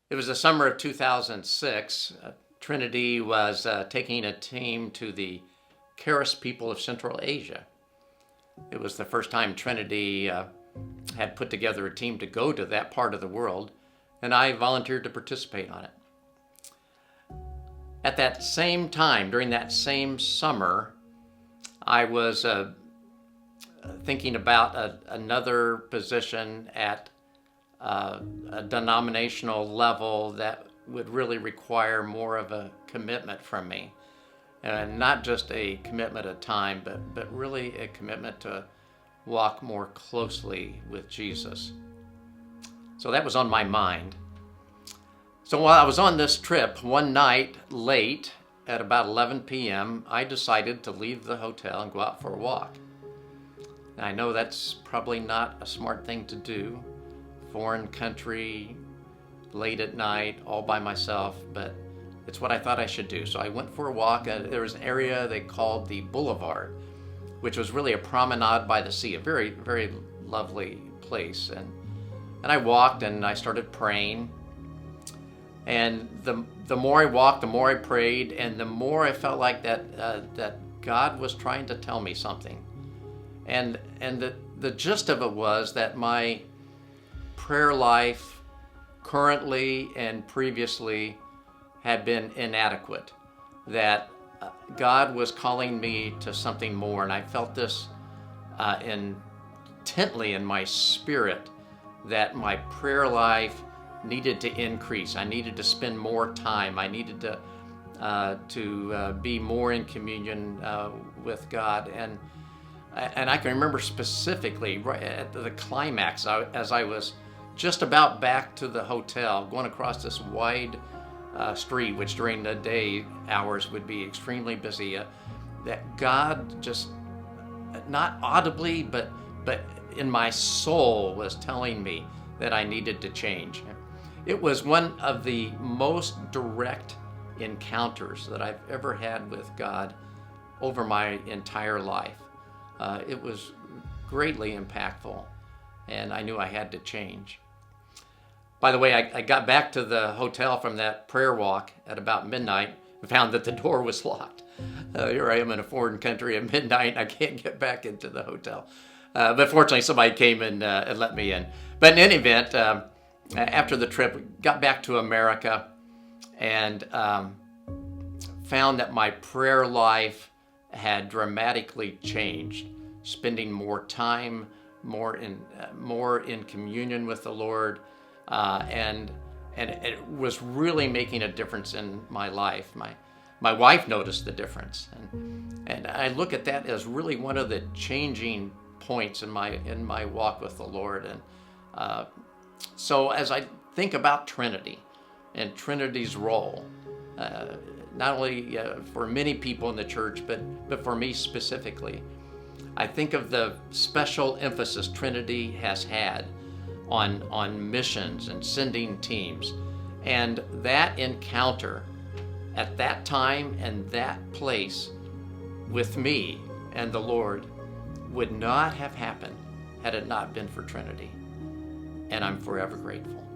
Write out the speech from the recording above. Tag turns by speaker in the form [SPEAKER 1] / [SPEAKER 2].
[SPEAKER 1] It was the summer of 2006. Trinity was taking a team to the Keres people of Central Asia. It was the first time Trinity had put together a team to go to that part of the world, and I volunteered to participate on it. At that same time, during that same summer, I was thinking about another position at a denominational level that would really require more of a commitment from me. And not just a commitment of time, but really a commitment to walk more closely with Jesus. So that was on my mind. So while I was on this trip, one night late at about 11 p.m., I decided to leave the hotel and go out for a walk. Now, I know that's probably not a smart thing to do, foreign country, late at night, all by myself, but it's what I thought I should do. So I went for a walk. There was an area they called the Boulevard, which was really a promenade by the sea, a very, very lovely place. And I walked and I started praying. And the more I walked, the more I prayed, and the more I felt like that God was trying to tell me something. And the gist of it was that my prayer life currently and previously had been inadequate, that God was calling me to something more, and I felt this intently in my spirit, that my prayer life needed to increase. I needed to spend more time. I needed to be more in communion with God. And I can remember specifically right at the climax, as I was just about back to the hotel, going across this wide street, which during the day hours would be extremely busy, that God just, not audibly, but in my soul, was telling me that I needed to change. It was one of the most direct encounters that I've ever had with God over my entire life. It was greatly impactful, and I knew I had to change. By the way, I got back to the hotel from that prayer walk at about midnight and found that the door was locked. Here I am in a foreign country at midnight, and I can't get back into the hotel. But fortunately, somebody came and let me in. But in any event, after the trip, got back to America and found that my prayer life had dramatically changed, spending more time, more in communion with the Lord, and it was really making a difference in my life. My wife noticed the difference, and I look at that as really one of the changing points in my walk with the Lord. And so as I think about Trinity and Trinity's role, not only for many people in the church, but for me specifically, I think of the special emphasis Trinity has had on missions and sending teams. And that encounter at that time and that place with me and the Lord would not have happened had it not been for Trinity. And I'm forever grateful.